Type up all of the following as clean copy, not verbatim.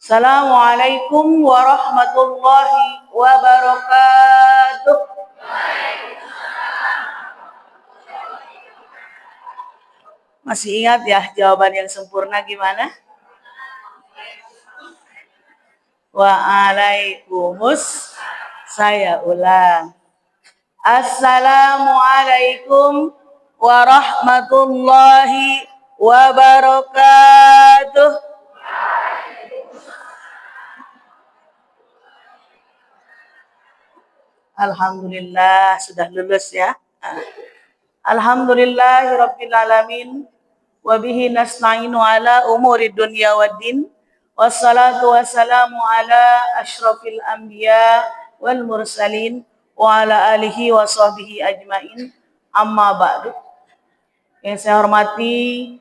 Assalamualaikum warahmatullahi wabarakatuh. Masih ingat ya jawaban yang sempurna gimana? Waalaikumsalam. Saya ulang. Assalamualaikum warahmatullahi wabarakatuh. Alhamdulillah sudah lulus ya. Alhamdulillahirabbil alamin wa bihi nasta'inu ala umuri dunya waddin. Wassalatu wassalamu ala asyrafil anbiya wal mursalin wa ala alihi wa sahbihi ajmain. Amma ba'du. Yang saya hormati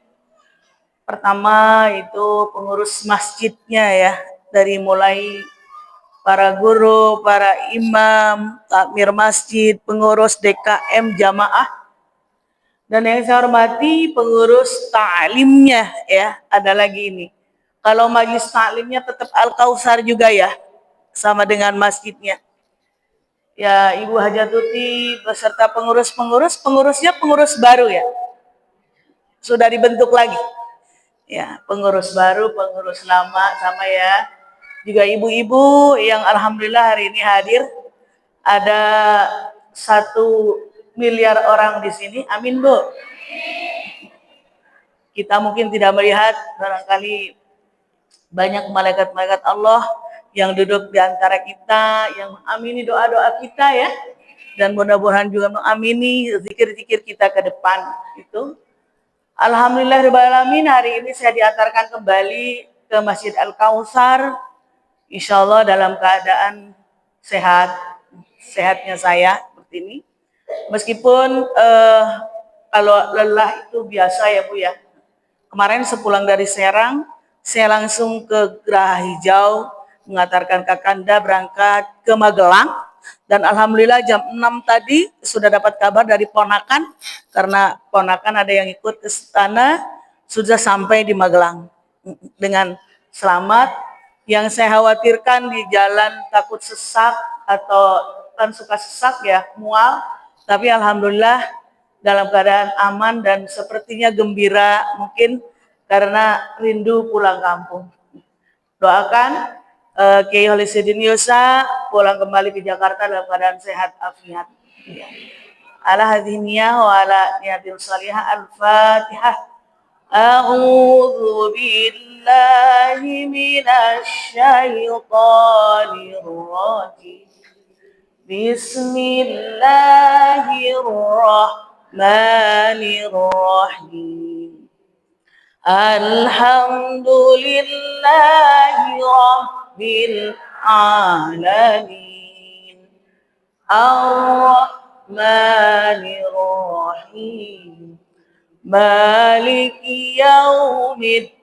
pertama itu pengurus masjidnya ya, dari mulai para guru, para imam, takmir masjid, pengurus DKM jamaah, dan yang saya hormati pengurus ta'limnya ya. Ada lagi ini. Kalau majlis ta'limnya tetap Al-Kautsar juga ya, sama dengan masjidnya. Ya, Ibu Hajatuti beserta pengurusnya pengurus baru ya. Sudah dibentuk lagi. Ya, pengurus baru, pengurus lama sama ya. Juga ibu-ibu yang alhamdulillah hari ini hadir. Ada 1 miliar orang di sini. Amin, Bu. Kita mungkin tidak melihat, barangkali banyak malaikat-malaikat Allah yang duduk di antara kita, yang mengamini doa-doa kita ya. Dan mudah-mudahan juga mengamini zikir-zikir kita ke depan. Itu. Alhamdulillahirrahmanirrahim, hari ini saya diantarkan kembali ke Masjid Al-Kautsar. Insya Allah dalam keadaan sehat, sehatnya saya seperti ini. Meskipun kalau lelah itu biasa ya Bu ya. Kemarin sepulang dari Serang, saya langsung ke Geraha Hijau, mengantarkan Kakanda berangkat ke Magelang. Dan alhamdulillah jam 6 tadi sudah dapat kabar dari ponakan, karena ponakan ada yang ikut ke sana, sudah sampai di Magelang dengan selamat. Yang saya khawatirkan di jalan takut sesak, atau kan suka sesak ya, mual, tapi alhamdulillah dalam keadaan aman dan sepertinya gembira, mungkin karena rindu pulang kampung. Doakan Kiai Holisidin Yusa pulang kembali ke Jakarta dalam keadaan sehat afiat. Ala hadhiniyah wa ala niyatil salihah. Al-Fatihah. A'udzu billahi minasy syaithanir rajim. Bismillahirrahmanirrahim. Alhamdulillahi rabbil alamin. Ar-Rahmanir Rahim. Maliki yaumiddin.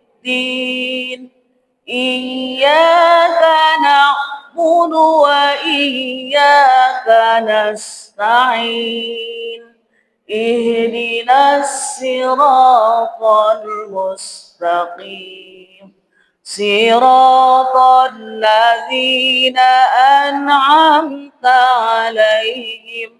Iyyaka na'budu wa iyyaka nasta'in. Ihdinas siratal mustaqim. Siratal ladzina an'amta 'alaihim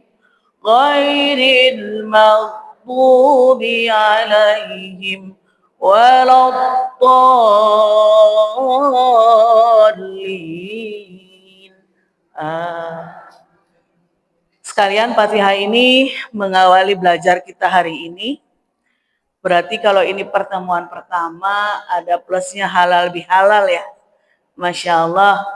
ghairil maghdubi 'alaihim waladdallin. Sekalian Fatihah ini mengawali belajar kita hari ini. Berarti kalau ini pertemuan pertama, ada plusnya halal bihalal ya. Masya Allah.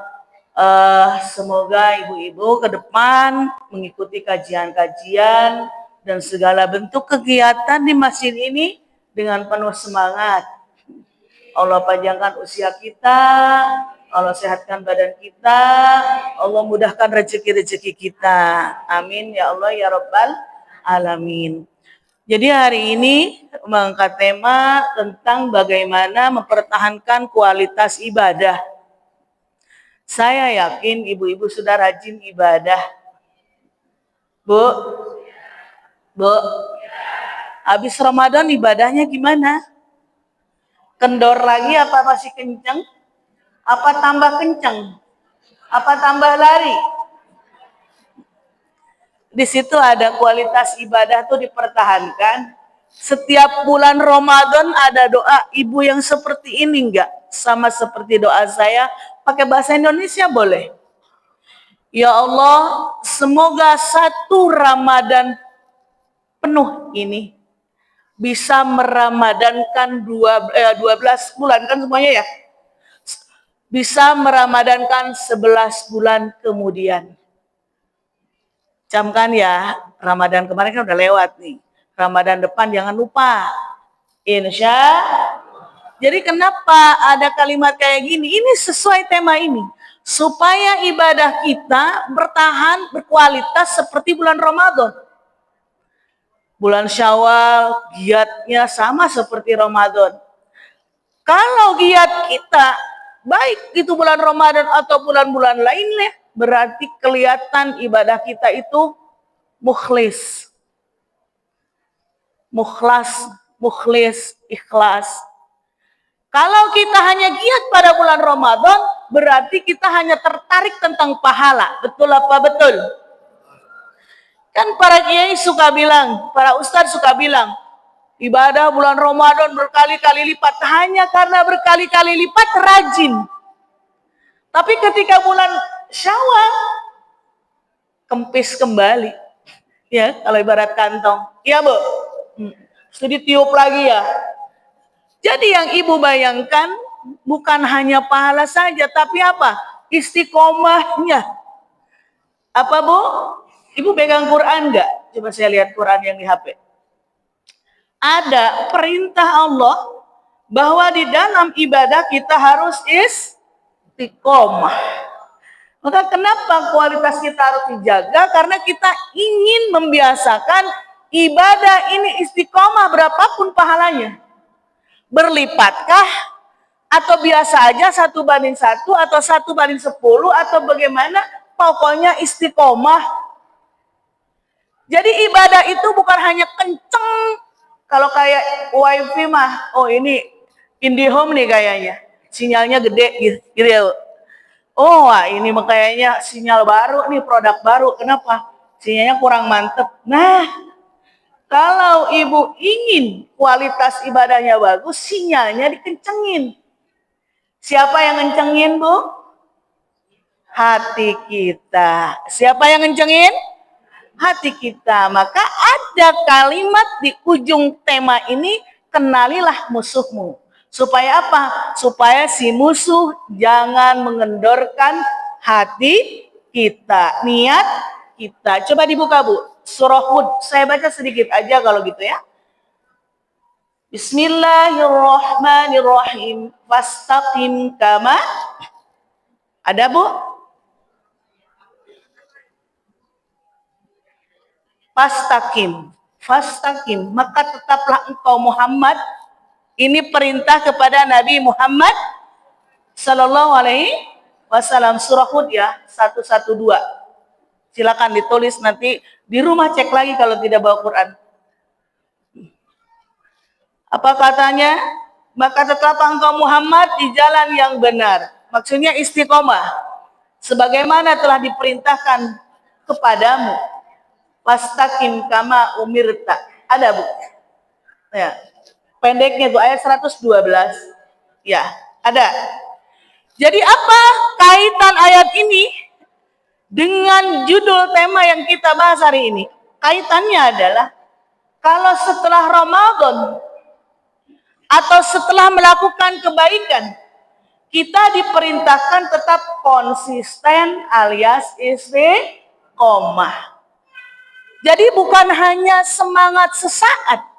Semoga ibu-ibu ke depan mengikuti kajian-kajian dan segala bentuk kegiatan di masjid ini dengan penuh semangat. Allah panjangkan usia kita, Allah sehatkan badan kita, Allah mudahkan rezeki-rezeki kita. Amin ya Allah ya Rabbal alamin. Jadi hari ini mengangkat tema tentang bagaimana mempertahankan kualitas ibadah. Saya yakin ibu-ibu sudah rajin ibadah. Bu? Habis Ramadan ibadahnya gimana? Kendor lagi apa masih kenceng? Apa tambah kencang? Apa tambah lari? Di situ ada kualitas ibadah tuh dipertahankan. Setiap bulan Ramadan ada doa ibu yang seperti ini enggak? Sama seperti doa saya, pakai bahasa Indonesia boleh. Ya Allah, semoga satu Ramadan penuh ini bisa meramadankan 12 bulan kan semuanya ya. Bisa meramadankan 11 bulan kemudian. Camkan ya, Ramadan kemarin kan udah lewat nih. Ramadan depan jangan lupa. Insya. Jadi kenapa ada kalimat kayak gini? Ini sesuai tema ini. Supaya ibadah kita bertahan, berkualitas seperti bulan Ramadan. Bulan Syawal, giatnya sama seperti Ramadan. Kalau giat kita, baik itu bulan Ramadan atau bulan-bulan lainnya, berarti kelihatan ibadah kita itu mukhlis. Mukhlis, ikhlas. Kalau kita hanya giat pada bulan Ramadan, berarti kita hanya tertarik tentang pahala. Betul apa betul? Kan para kiai suka bilang, para ustadz suka bilang, ibadah bulan Ramadan berkali-kali lipat. Hanya karena berkali-kali lipat rajin. Tapi ketika bulan Syawal, kempis kembali. Ya, kalau ibarat kantong. Iya, Bu. Studi tiup lagi ya. Jadi yang ibu bayangkan bukan hanya pahala saja, tapi apa? Istiqomahnya. Apa, Bu? Ibu pegang Quran enggak? Coba saya lihat Quran yang di HP. Ada perintah Allah bahwa di dalam ibadah kita harus istiqomah. Maka kenapa kualitas kita harus dijaga? Karena kita ingin membiasakan ibadah ini istiqomah berapapun pahalanya. Berlipatkah? Atau biasa aja 1:1 atau 1:10 atau bagaimana? Pokoknya istiqomah. Jadi ibadah itu bukan hanya kenceng. Kalau kayak wifi mah, oh ini IndiHome nih kayaknya. Sinyalnya gede gitu ya. Oh, ini kayaknya sinyal baru nih, produk baru. Kenapa? Sinyalnya kurang mantep. Nah, kalau ibu ingin kualitas ibadahnya bagus, sinyalnya dikencengin. Siapa yang ngencengin, Bu? Hati kita. Siapa yang ngencengin? Hati kita. Maka ada kalimat di ujung tema ini, kenalilah musuhmu. Supaya apa? Supaya si musuh jangan mengendorkan hati kita, niat kita. Coba dibuka, Bu. Surah Hud. Saya baca sedikit aja kalau gitu ya. Bismillahirrahmanirrahim. Fastaqim kama. Ada, Bu? Fastaqim. Maka tetaplah engkau Muhammad. Ini perintah kepada Nabi Muhammad Sallallahu Alaihi Wasallam. Surah Hud ya, 112. Silakan ditulis nanti di rumah, cek lagi kalau tidak bawa Quran. Apa katanya? Maka tetaplah engkau Muhammad di jalan yang benar. Maksudnya istiqomah. Sebagaimana telah diperintahkan kepadamu. Fastaqim kama umirta. Ada, Bu? Ya. Pendeknya tuh ayat 112. Ya, ada. Jadi apa kaitan ayat ini dengan judul tema yang kita bahas hari ini? Kaitannya adalah kalau setelah Ramadan atau setelah melakukan kebaikan, kita diperintahkan tetap konsisten alias istiqomah. Jadi bukan hanya semangat sesaat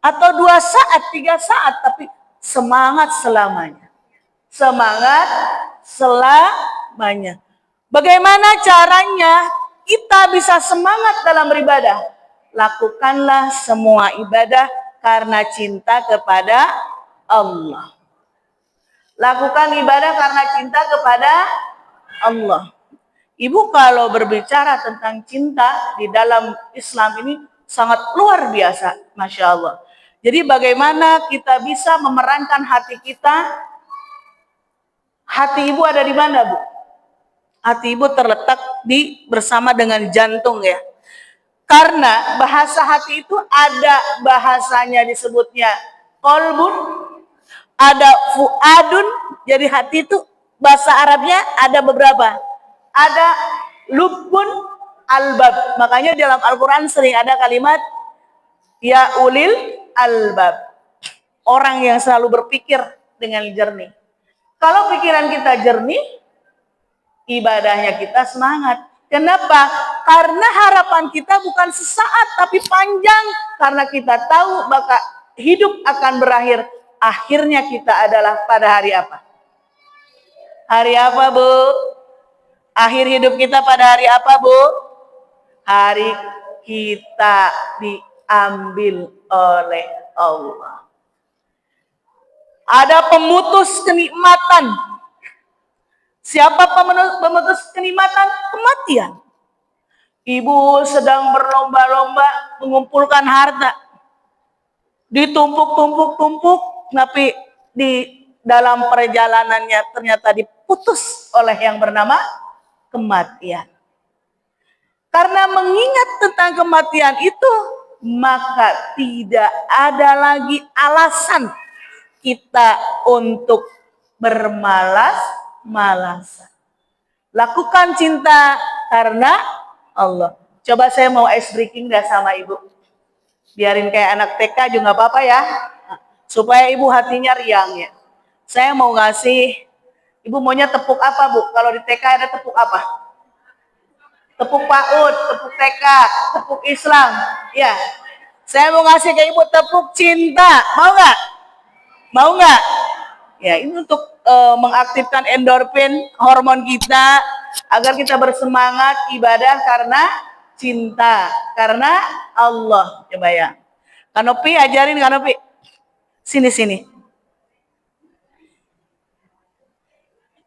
atau 2 saat, 3 saat, tapi semangat selamanya. Semangat selamanya. Bagaimana caranya kita bisa semangat dalam beribadah? Lakukanlah semua ibadah karena cinta kepada Allah. Lakukan ibadah karena cinta kepada Allah. Ibu kalau berbicara tentang cinta di dalam Islam ini sangat luar biasa, Masya Allah. Jadi bagaimana kita bisa memerankan hati kita Hati ibu ada di mana, Bu? Hati ibu terletak bersama dengan jantung ya. Karena bahasa hati itu ada bahasanya disebutnya kolbun, ada fuadun. Jadi hati itu bahasa Arabnya ada beberapa. Ada lubun, albab. Makanya dalam Al-Quran sering ada kalimat ya ulil albab. Orang yang selalu berpikir dengan jernih. Kalau pikiran kita jernih, ibadahnya kita semangat. Kenapa? Karena harapan kita bukan sesaat tapi panjang. Karena kita tahu bahwa hidup akan berakhir. Akhirnya kita adalah pada hari apa? Hari apa, Bu? Akhir hidup kita pada hari apa, Bu? Hari kita diambil oleh Allah. Ada pemutus kenikmatan. Siapa pemutus kenikmatan? Kematian. Ibu sedang berlomba-lomba mengumpulkan harta. Ditumpuk-tumpuk-tumpuk, tapi di dalam perjalanannya ternyata diputus oleh yang bernama kematian. Karena mengingat tentang kematian itu, maka tidak ada lagi alasan kita untuk bermalas-malasan. Lakukan cinta karena Allah. Coba saya mau ice breaking dah sama ibu. Biarin kayak anak TK juga nggak apa-apa ya. Supaya ibu hatinya riang ya. Saya mau ngasih, ibu maunya tepuk apa, Bu? Kalau di TK ada tepuk apa? Tepuk PAUD, tepuk TK, tepuk Islam. Ya. Saya mau ngasih ke ibu tepuk cinta. Mau nggak? Mau nggak? Ya, ini untuk mengaktifkan endorfin hormon kita agar kita bersemangat ibadah karena cinta, karena Allah. Coba ya. Kanopi, ajarin Kanopi. Sini.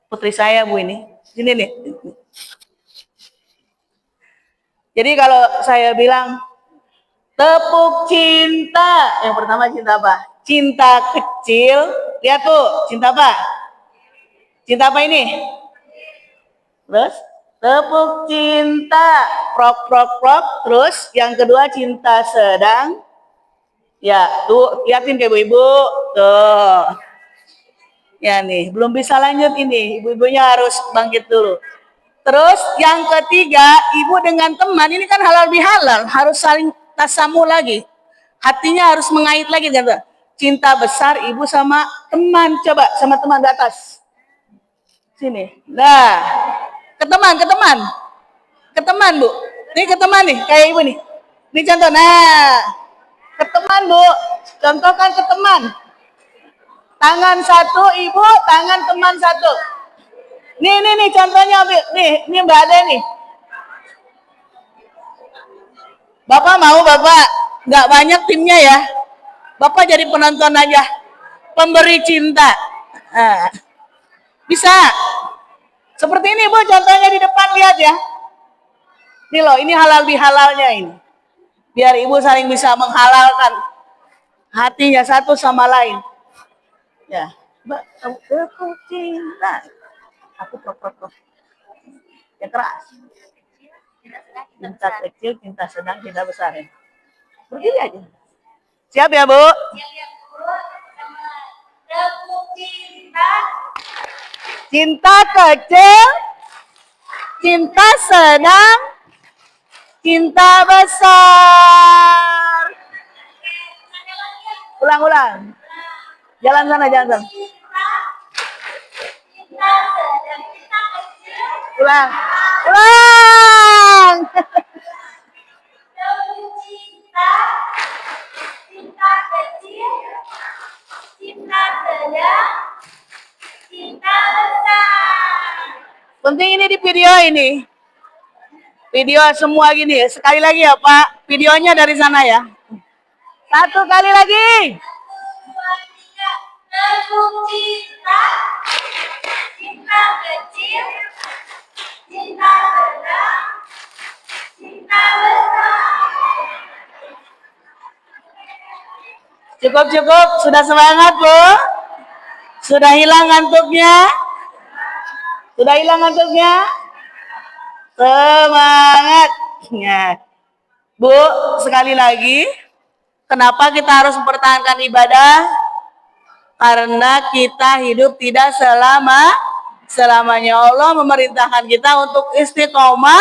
Putri saya, Bu, ini. Sini nih. Jadi kalau saya bilang tepuk cinta, yang pertama cinta apa? Cinta kecil. Lihat tuh, cinta apa? Cinta apa ini? Terus tepuk cinta, prok. Terus yang kedua cinta sedang. Ya, tuh liatin ke ibu-ibu. Tuh. Ya nih, belum bisa lanjut ini. Ibu-ibunya harus bangkit dulu. Terus yang ketiga, ibu dengan teman, ini kan halal bihalal, harus saling tasamu lagi. Hatinya harus mengait lagi gitu. Cinta besar ibu sama teman. Coba sama teman di atas. Sini. Nah, ke teman, Bu. Ini ke teman nih, kayak ibu nih. Ini contoh. Nah, ke teman, Bu. Contohkan ke teman. Tangan satu ibu, tangan teman satu. Nih contohnya, nih Mbak Ade nih. Bapak mau, Bapak nggak banyak timnya ya. Bapak jadi penonton aja, pemberi cinta. Nah, bisa. Seperti ini, Bu, contohnya di depan, lihat ya. Ini loh, ini halal bihalalnya ini. Biar ibu saling bisa menghalalkan hatinya satu sama lain. Ya, Mbak, aku cinta. Aku prok. Yang keras. Cinta kecil, cinta sedang, cinta besar ya. Berdiri aja. Siap ya, Bu? Cinta kecil, cinta sedang, cinta besar. Ulang. Jalan sana. Ulang. Cinta kecil, cinta sedang, cinta besar. Penting ini di video ini. Video semua gini. Sekali lagi ya, Pak. Videonya dari sana ya. Satu kali lagi. 1, 2, 3. Tepuk cinta, cinta kecil, cinta sedang, cinta besar. Cukup. Sudah semangat, Bu? Sudah hilang ngantuknya? Sudah hilang ngantuknya? Semangatnya. Bu, sekali lagi, kenapa kita harus mempertahankan ibadah? Karena kita hidup tidak selamanya. Allah memerintahkan kita untuk istiqomah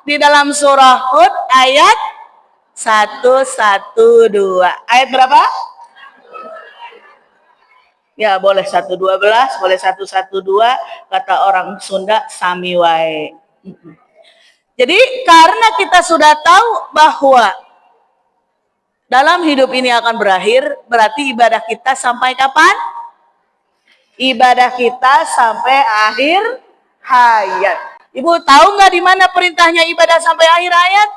di dalam surah Hud ayat 112. Ayat berapa? Ya, boleh 112, boleh 112, kata orang Sunda sami wae. Jadi karena kita sudah tahu bahwa dalam hidup ini akan berakhir, berarti ibadah kita sampai kapan? Ibadah kita sampai akhir hayat. Ibu tahu nggak di mana perintahnya ibadah sampai akhir hayat?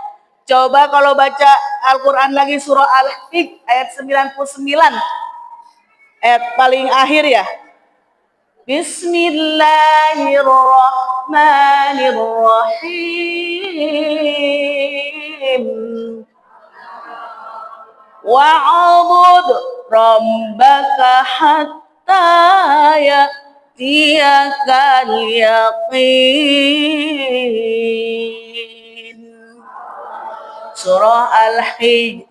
Coba kalau baca Al-Quran lagi surah Al-Hijr ayat 99. Ayat paling akhir ya. Bismillahirrahmanirrahim. Wa'bud rabbaka hatta ya'tiyakal yaqin. Surah Al-Hijr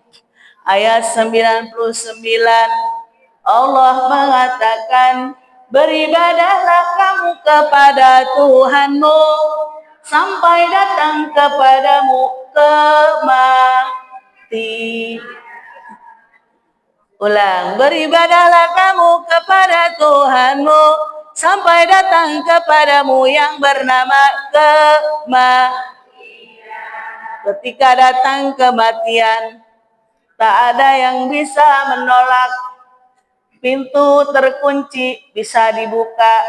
ayat 99. Allah mengatakan, beribadahlah kamu kepada Tuhanmu sampai datang kepadamu kematian. Ulang, beribadahlah kamu kepada Tuhanmu sampai datang kepadamu yang bernama kematian. Ketika datang kematian, tak ada yang bisa menolak. Pintu terkunci bisa dibuka,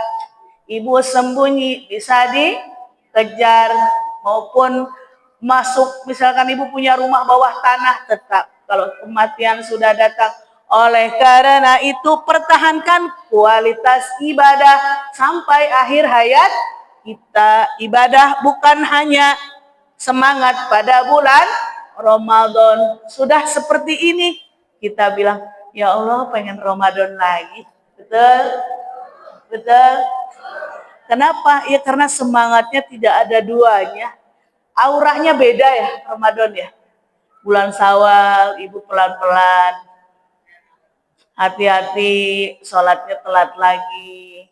ibu sembunyi bisa dikejar, maupun masuk, misalkan ibu punya rumah bawah tanah, tetap kalau kematian sudah datang. Oleh karena itu pertahankan kualitas ibadah sampai akhir hayat kita. Ibadah bukan hanya semangat pada bulan Ramadan. Sudah seperti ini kita bilang, ya Allah pengen Ramadan lagi. Betul? Betul? Kenapa? Ya karena semangatnya tidak ada duanya. Auranya beda ya Ramadan ya. Bulan Syawal ibu pelan-pelan. Hati-hati sholatnya telat lagi.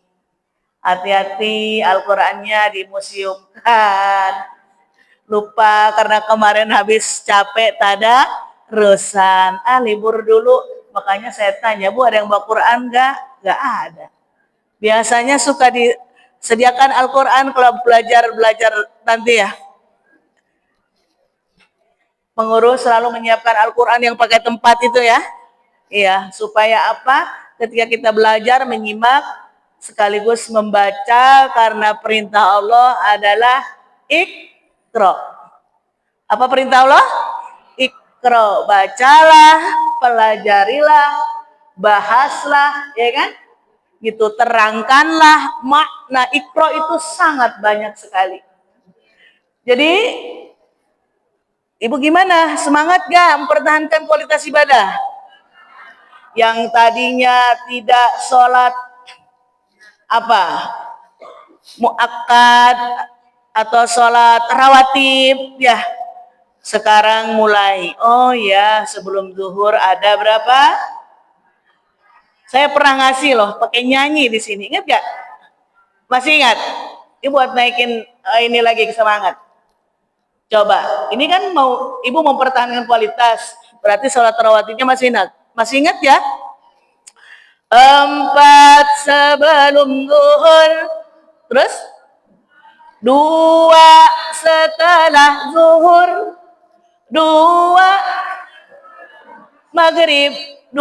Hati-hati Al-Qurannya dimuseumkan. Lupa karena kemarin habis capek tadarusan. Libur dulu. Makanya saya tanya, Bu ada yang bawa Quran enggak? Enggak ada. Biasanya suka disediakan Al-Quran kalau belajar nanti ya. Pengurus selalu menyiapkan Al-Quran yang pakai tempat itu ya. Iya, supaya apa? Ketika kita belajar, menyimak, sekaligus membaca, karena perintah Allah adalah Iqra. Apa perintah Allah? Iqra, bacalah, pelajarilah, bahaslah, ya kan? Gitu, terangkanlah makna Iqra itu sangat banyak sekali. Jadi, ibu gimana? Semangat gak mempertahankan kualitas ibadah? Yang tadinya tidak sholat apa? Muakkad atau sholat rawatib ya. Sekarang mulai, oh ya sebelum zuhur ada berapa? Saya pernah ngasih loh, pakai nyanyi di sini, ingat gak? Masih ingat? Ibu buat naikin ini lagi semangat. Coba, ini kan ibu mempertahankan kualitas, berarti sholat rawatibnya masih ingat? Masih ingat ya? 4 sebelum zuhur, terus 2 setelah zuhur, 2 maghrib, 2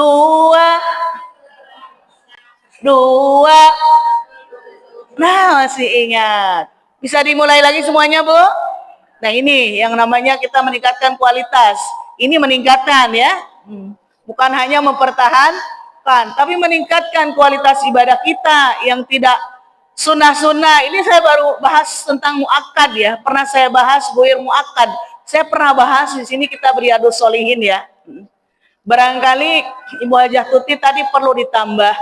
nah masih ingat. Bisa dimulai lagi semuanya Bu? Nah ini yang namanya kita meningkatkan kualitas. Ini meningkatkan ya. Bukan hanya mempertahankan, tapi meningkatkan kualitas ibadah kita yang tidak sunnah-sunnah. Ini saya baru bahas tentang muakkad ya. Pernah saya bahas buir muakkad. Saya pernah bahas di sini kita Riyadhus Shalihin ya. Barangkali Ibu Hajah Tuti tadi perlu ditambah.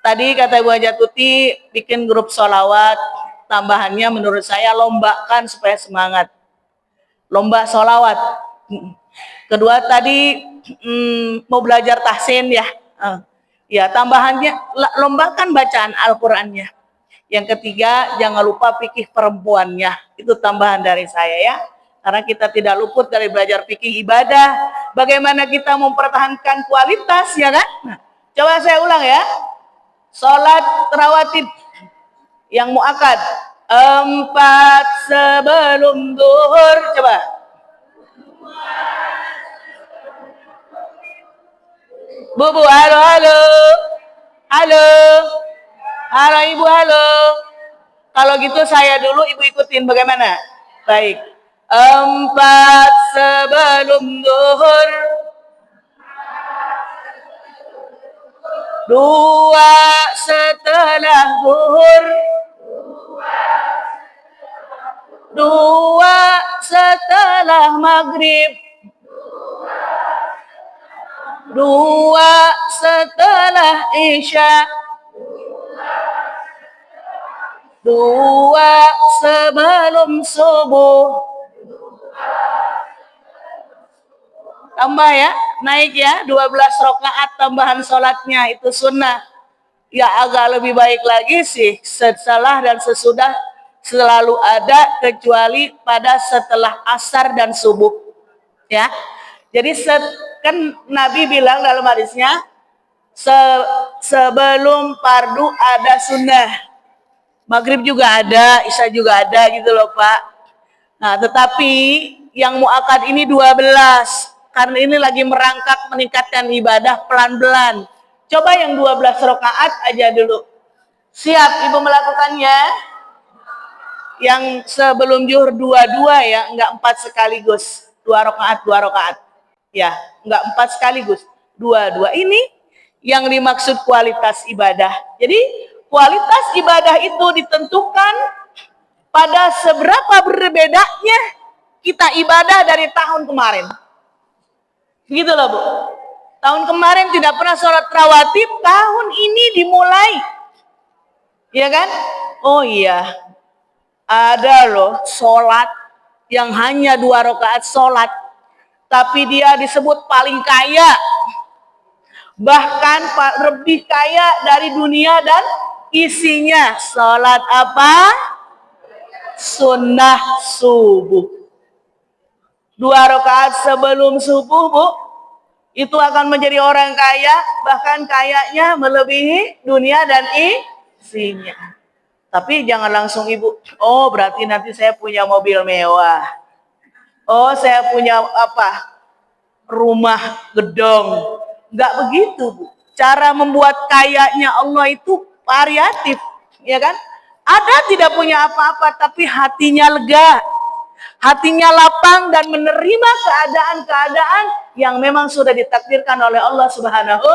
Tadi kata Ibu Hajah Tuti bikin grup sholawat. tambahannya menurut saya lombakan supaya semangat. Lomba sholawat. Kedua tadi mau belajar tahsin ya. Ya tambahannya lombakan bacaan Al-Qur'annya. Yang ketiga jangan lupa fikih perempuannya. Itu tambahan dari saya ya. Karena kita tidak luput dari belajar fikih ibadah. Bagaimana kita mempertahankan kualitas ya kan? Nah, coba saya ulang ya. Sholat rawatib yang muakkad 4 sebelum zuhur. Coba. Bu, halo, halo. Halo. Halo Ibu, halo. Kalau gitu saya dulu, Ibu ikutin bagaimana? Baik. 4 sebelum zuhur. 2 setelah zuhur. 2 setelah maghrib. 2 setelah isya. 2 sebelum subuh. Tambah ya, naik ya, 12 rakaat tambahan sholatnya, itu sunnah. Ya agak lebih baik lagi sih, setelah dan sesudah selalu ada, kecuali pada setelah asar dan subuh. Ya, jadi kan Nabi bilang dalam hadisnya, sebelum fardu ada sunnah. Maghrib juga ada, isya juga ada gitu loh Pak. Nah tetapi yang muakkad ini 12. Karena ini lagi merangkak meningkatkan ibadah pelan-pelan. Coba yang 12 rakaat aja dulu. Siap Ibu melakukannya? Yang sebelum zuhur 22 ya, enggak 4 sekaligus. 2 rakaat, 2 rakaat. Ya, enggak 4 sekaligus. 2 ini yang dimaksud kualitas ibadah. Jadi kualitas ibadah itu ditentukan pada seberapa berbedanya kita ibadah dari tahun kemarin. Begitu loh Bu. Tahun kemarin tidak pernah sholat rawatib, tahun ini dimulai. Iya kan? Oh iya. Ada loh sholat yang hanya 2 rakaat sholat. Tapi dia disebut paling kaya. Bahkan lebih kaya dari dunia dan isinya. Sholat apa? Sunnah subuh. 2 rakaat sebelum subuh Bu, itu akan menjadi orang kaya, bahkan kayanya melebihi dunia dan isinya. Tapi jangan langsung Ibu, oh berarti nanti saya punya mobil mewah, oh saya punya apa, rumah gedong. Nggak begitu Bu. Cara membuat kayanya Allah itu variatif, ya kan? Ada tidak punya apa-apa tapi hatinya lega, hatinya lapang dan menerima keadaan-keadaan yang memang sudah ditakdirkan oleh Allah Subhanahu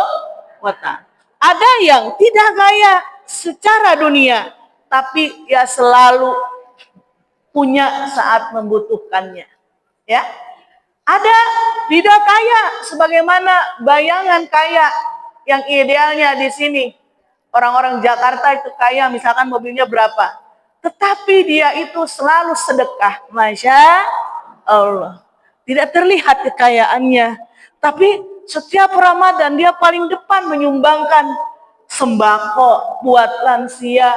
wa Ta'ala. Ada yang tidak kaya secara dunia, tapi ya selalu punya saat membutuhkannya. Ya, ada tidak kaya sebagaimana bayangan kaya yang idealnya di sini. Orang-orang Jakarta itu kaya, misalkan mobilnya berapa, tetapi dia itu selalu sedekah. Masya Allah. Tidak terlihat kekayaannya. Tapi setiap Ramadan dia paling depan menyumbangkan sembako buat lansia.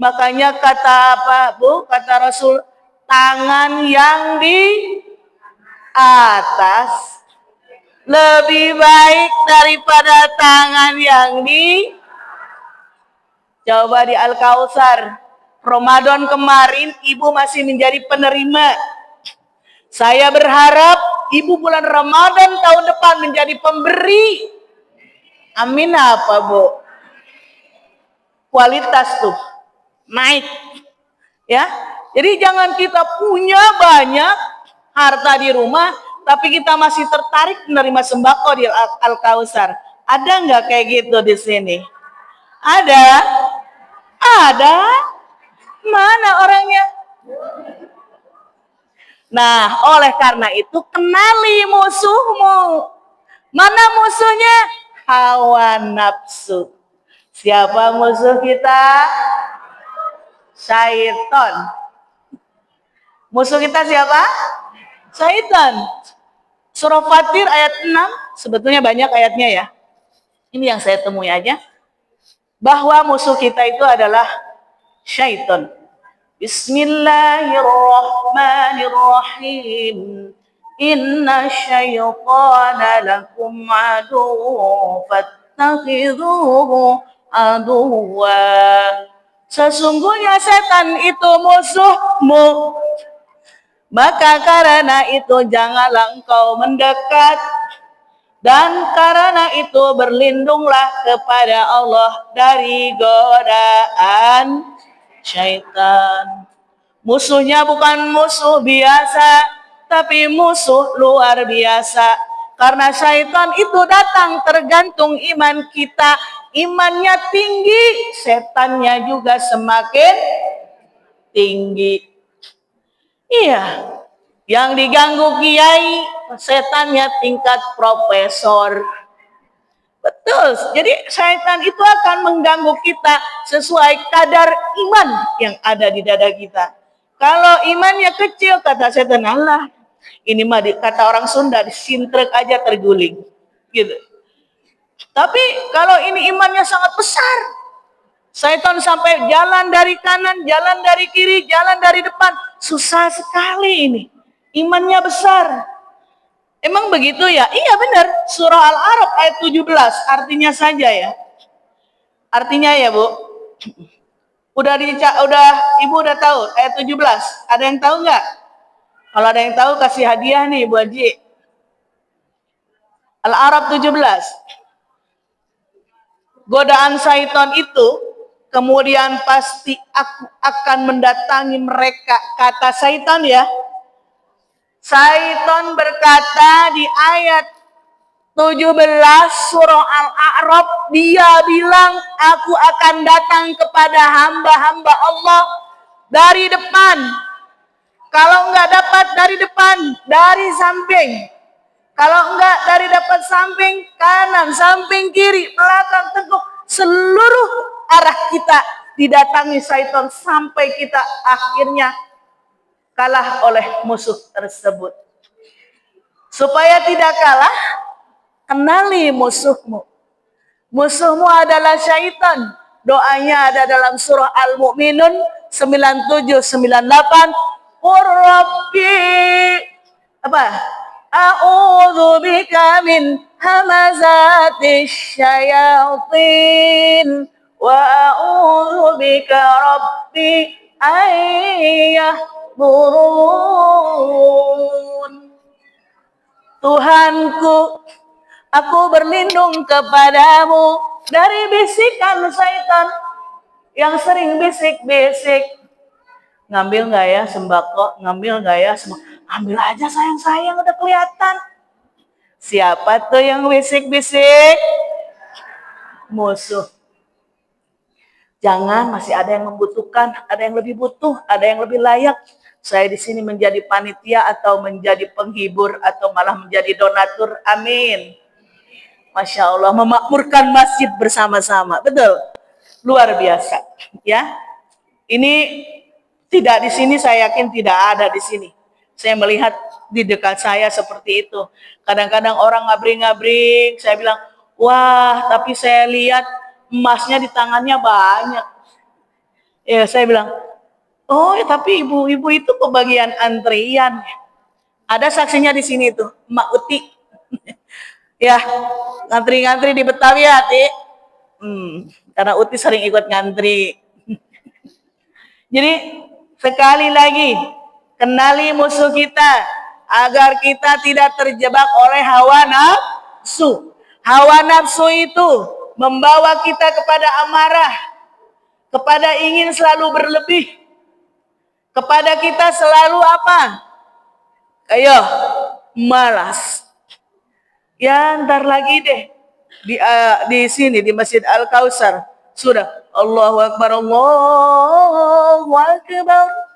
Makanya kata apa Bu? Kata Rasul, tangan yang di atas lebih baik daripada tangan yang di. Coba di Al-Kautsar, Ramadan kemarin Ibu masih menjadi penerima. Saya berharap Ibu bulan Ramadan tahun depan menjadi pemberi. Amin apa Bu? Kualitas tuh naik. Ya. Jadi jangan kita punya banyak harta di rumah, tapi kita masih tertarik menerima sembako di Al-Kautsar. Ada nggak kayak gitu di sini? Ada? Ada? Mana orangnya? Nah, oleh karena itu kenali musuhmu. Mana musuhnya? Hawa nafsu. Siapa musuh kita? Syaiton. Musuh kita siapa? Syaitan. Surah Fatir ayat 6, sebetulnya banyak ayatnya ya. Ini yang saya temui aja. Bahwa musuh kita itu adalah syaitan. Bismillahirrahmanirrahim. Inna syaitana lakum aduwwun fattakhidhuhu aduwwa. Sesungguhnya setan itu musuhmu, maka karena itu janganlah engkau mendekat, dan karena itu berlindunglah kepada Allah dari godaan syaitan. Musuhnya bukan musuh biasa, tapi musuh luar biasa. Karena syaitan itu datang tergantung iman kita. Imannya tinggi, setannya juga semakin tinggi. Iya, yang diganggu kiai, setannya tingkat profesor. Betul, jadi syaitan itu akan mengganggu kita sesuai kadar iman yang ada di dada kita. Kalau imannya kecil, kata setan, Allah, ini mah kata orang Sunda, disintrek aja terguling. Gitu. Tapi kalau ini imannya sangat besar, syaitan sampai jalan dari kanan, jalan dari kiri, jalan dari depan. Susah sekali ini. Imannya besar. Emang begitu ya? Iya benar. Surah Al-A'raf ayat 17. Artinya saja ya. Artinya ya Bu. Udah Ibu udah tahu ayat 17. Ada yang tahu nggak? Kalau ada yang tahu kasih hadiah nih Bu Haji. Al-A'raf 17. Godaan syaitan itu kemudian pasti aku akan mendatangi mereka, kata syaitan ya. Syaitan berkata di ayat 17 surah Al-A'raf, dia bilang, aku akan datang kepada hamba-hamba Allah dari depan. Kalau enggak dapat dari depan, dari samping. Kalau enggak dari dapat samping kanan, samping kiri, belakang, tengkuk, seluruh arah kita didatangi syaitan sampai kita akhirnya kalah oleh musuh tersebut. Supaya tidak kalah, kenali musuhmu. Musuhmu adalah syaitan. Doanya ada dalam surah Al-Mu'minun 97-98. Qur Rabbi apa? A'udzu bika min hamazatis syayatin wa a'udzu bika rabbi ayyahdurun. Tuhanku, aku berlindung kepadamu dari bisikan syaitan yang sering bisik-bisik. Ngambil nggak ya sembako? Ngambil nggak ya sembako? Ambil aja sayang-sayang, udah kelihatan. Siapa tuh yang bisik-bisik? Musuh. Jangan, masih ada yang membutuhkan, ada yang lebih butuh, ada yang lebih layak. Saya di sini menjadi panitia atau menjadi penghibur atau malah menjadi donatur. Amin. Masya Allah, memakmurkan masjid bersama-sama. Betul. Luar biasa. Ya. Ini tidak di sini, saya yakin tidak ada di sini. Saya melihat di dekat saya seperti itu. Kadang-kadang orang ngabring-ngabring, saya bilang, wah, tapi saya lihat emasnya di tangannya banyak. Ya, saya bilang, oh, ya, tapi ibu-ibu itu kebagian antrian. Ada saksinya di sini tuh, Mak Uti. Ya, ngantri-ngantri di Betawi ya, Ti. Karena Uti sering ikut ngantri. Jadi, sekali lagi, kenali musuh kita agar kita tidak terjebak oleh hawa nafsu. Hawa nafsu itu membawa kita kepada amarah, kepada ingin selalu berlebih, kepada kita selalu apa? Ayo, malas. Ya, ntar lagi deh di sini di Masjid Al-Kautsar sudah Allahu Akbar, Allahu Akbar.